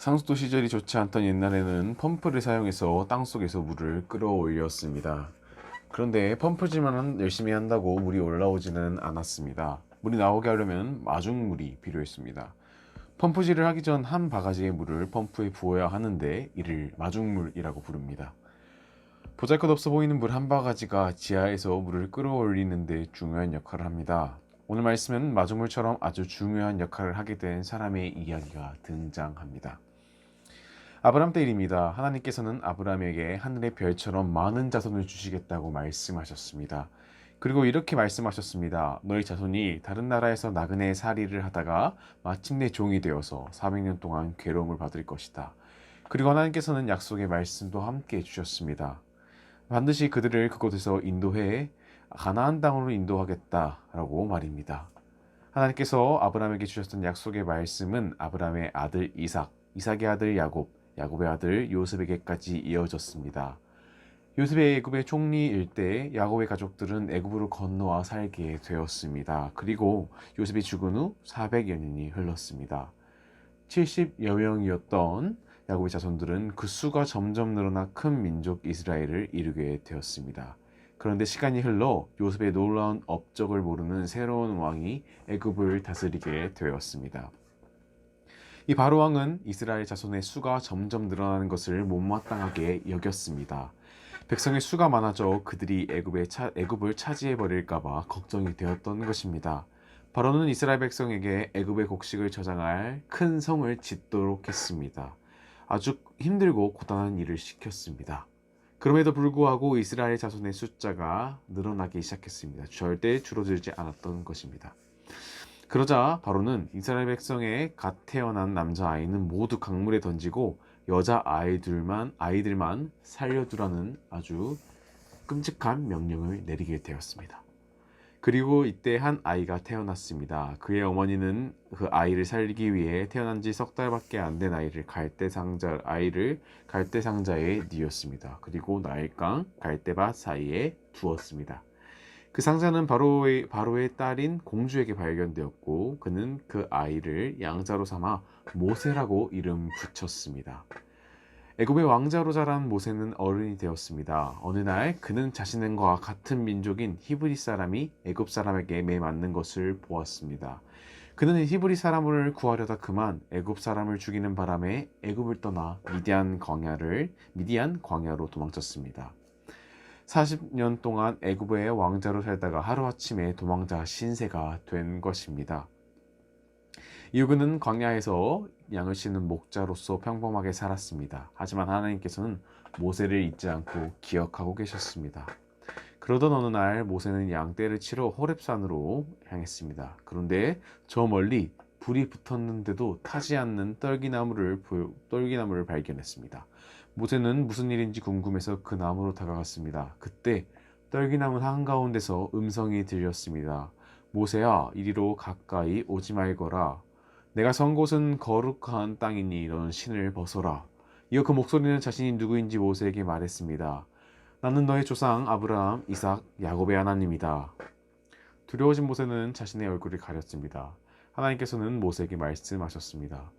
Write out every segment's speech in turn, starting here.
상수도 시절이 좋지 않던 옛날에는 펌프를 사용해서 땅속에서 물을 끌어올렸습니다. 그런데 펌프질만 열심히 한다고 물이 올라오지는 않았습니다. 물이 나오게 하려면 마중물이 필요했습니다. 펌프질을 하기 전 한 바가지의 물을 펌프에 부어야 하는데 이를 마중물이라고 부릅니다. 보잘것없어 보이는 물 한 바가지가 지하에서 물을 끌어올리는 데 중요한 역할을 합니다. 오늘 말씀은 마중물처럼 아주 중요한 역할을 하게 된 사람의 이야기가 등장합니다. 아브람 때 일입니다. 하나님께서는 아브람에게 하늘의 별처럼 많은 자손을 주시겠다고 말씀하셨습니다. 그리고 이렇게 말씀하셨습니다. 너희 자손이 다른 나라에서 나그네 살이를 하다가 마침내 종이 되어서 400년 동안 괴로움을 받을 것이다. 그리고 하나님께서는 약속의 말씀도 함께 해주셨습니다. 반드시 그들을 그곳에서 인도해 가나안 땅으로 인도하겠다라고 말입니다. 하나님께서 아브람에게 주셨던 약속의 말씀은 아브람의 아들 이삭, 이삭의 아들 야곱, 야곱의 아들 요셉에게까지 이어졌습니다. 요셉의 애굽의 총리일 때 야곱의 가족들은 애굽으로 건너와 살게 되었습니다. 그리고 요셉이 죽은 후 400여 년이 흘렀습니다. 70여 명이었던 야곱의 자손들은 그 수가 점점 늘어나 큰 민족 이스라엘을 이루게 되었습니다. 그런데 시간이 흘러 요셉의 놀라운 업적을 모르는 새로운 왕이 애굽을 다스리게 되었습니다. 이 바로 왕은 이스라엘 자손의 수가 점점 늘어나는 것을 못마땅하게 여겼습니다. 백성의 수가 많아져 그들이 애굽을 차지해 버릴까봐 걱정이 되었던 것입니다. 바로는 이스라엘 백성에게 애굽의 곡식을 저장할 큰 성을 짓도록 했습니다. 아주 힘들고 고단한 일을 시켰습니다. 그럼에도 불구하고 이스라엘 자손의 숫자가 늘어나기 시작했습니다. 절대 줄어들지 않았던 것입니다. 그러자 바로는 이스라엘 백성의 갓 태어난 남자아이는 모두 강물에 던지고 여자아이들만 살려두라는 아주 끔찍한 명령을 내리게 되었습니다. 그리고 이때 한 아이가 태어났습니다. 그의 어머니는 그 아이를 살리기 위해 태어난 지 석 달밖에 안 된 아이를 갈대 상자에 뉘었습니다. 그리고 나일강 갈대밭 사이에 두었습니다. 그 상자는 바로의 딸인 공주에게 발견되었고 그는 그 아이를 양자로 삼아 모세라고 이름 붙였습니다. 애굽의 왕자로 자란 모세는 어른이 되었습니다. 어느 날 그는 자신과 같은 민족인 히브리 사람이 애굽 사람에게 매맞는 것을 보았습니다. 그는 히브리 사람을 구하려다 그만 애굽 사람을 죽이는 바람에 애굽을 떠나 미디안 광야로 도망쳤습니다. 40년 동안 애굽의 왕자로 살다가 하루아침에 도망자 신세가 된 것입니다. 이후 그는 광야에서 양을 치는 목자로서 평범하게 살았습니다. 하지만 하나님께서는 모세를 잊지 않고 기억하고 계셨습니다. 그러던 어느 날 모세는 양떼를 치러 호렙산으로 향했습니다. 그런데 저 멀리 불이 붙었는데도 타지 않는 떨기나무를 발견했습니다. 모세는 무슨 일인지 궁금해서 그 나무로 다가갔습니다. 그때 떨기나무 한가운데서 음성이 들렸습니다. 모세야, 이리로 가까이 오지 말거라. 내가 선 곳은 거룩한 땅이니 너는 신을 벗어라. 이어 그 목소리는 자신이 누구인지 모세에게 말했습니다. 나는 너의 조상 아브라함, 이삭, 야곱의 하나님이다. 두려워진 모세는 자신의 얼굴을 가렸습니다. 하나님께서는 모세에게 말씀하셨습니다.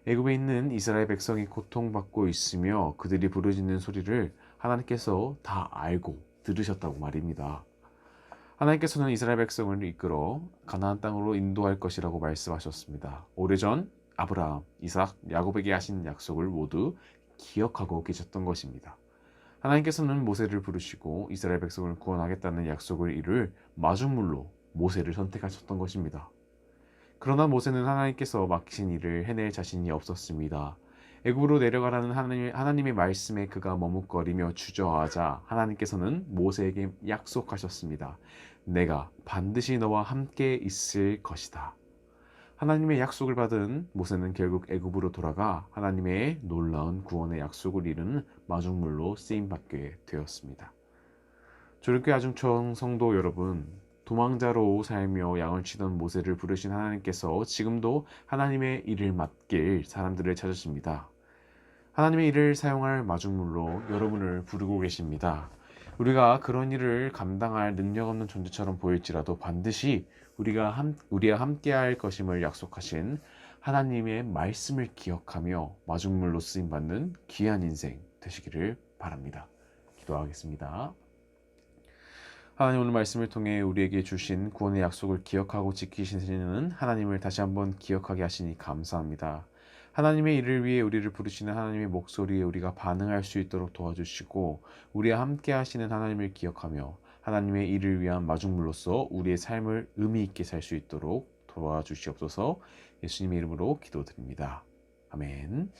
애굽에 있는 이스라엘 백성이 고통받고 있으며 그들이 부르짖는 소리를 하나님께서 다 알고 들으셨다고 말입니다. 하나님께서는 이스라엘 백성을 이끌어 가나안 땅으로 인도할 것이라고 말씀하셨습니다. 오래전 아브라함, 이삭, 야곱에게 하신 약속을 모두 기억하고 계셨던 것입니다. 하나님께서는 모세를 부르시고 이스라엘 백성을 구원하겠다는 약속을 이룰 마중물로 모세를 선택하셨던 것입니다. 그러나 모세는 하나님께서 맡기신 일을 해낼 자신이 없었습니다. 애굽으로 내려가라는 하나님의 말씀에 그가 머뭇거리며 주저하자 하나님께서는 모세에게 약속하셨습니다. 내가 반드시 너와 함께 있을 것이다. 하나님의 약속을 받은 모세는 결국 애굽으로 돌아가 하나님의 놀라운 구원의 약속을 이루는 마중물로 쓰임받게 되었습니다. 조련교회 아중청 성도 여러분, 도망자로 살며 양을 치던 모세를 부르신 하나님께서 지금도 하나님의 일을 맡길 사람들을 찾으십니다. 하나님의 일을 사용할 마중물로 여러분을 부르고 계십니다. 우리가 그런 일을 감당할 능력 없는 존재처럼 보일지라도 반드시 우리와 함께할 것임을 약속하신 하나님의 말씀을 기억하며 마중물로 쓰임받는 귀한 인생 되시기를 바랍니다. 기도하겠습니다. 하나님, 오늘 말씀을 통해 우리에게 주신 구원의 약속을 기억하고 지키시는 하나님을 다시 한번 기억하게 하시니 감사합니다. 하나님의 일을 위해 우리를 부르시는 하나님의 목소리에 우리가 반응할 수 있도록 도와주시고, 우리와 함께 하시는 하나님을 기억하며 하나님의 일을 위한 마중물로서 우리의 삶을 의미 있게 살 수 있도록 도와주시옵소서. 예수님의 이름으로 기도드립니다. 아멘.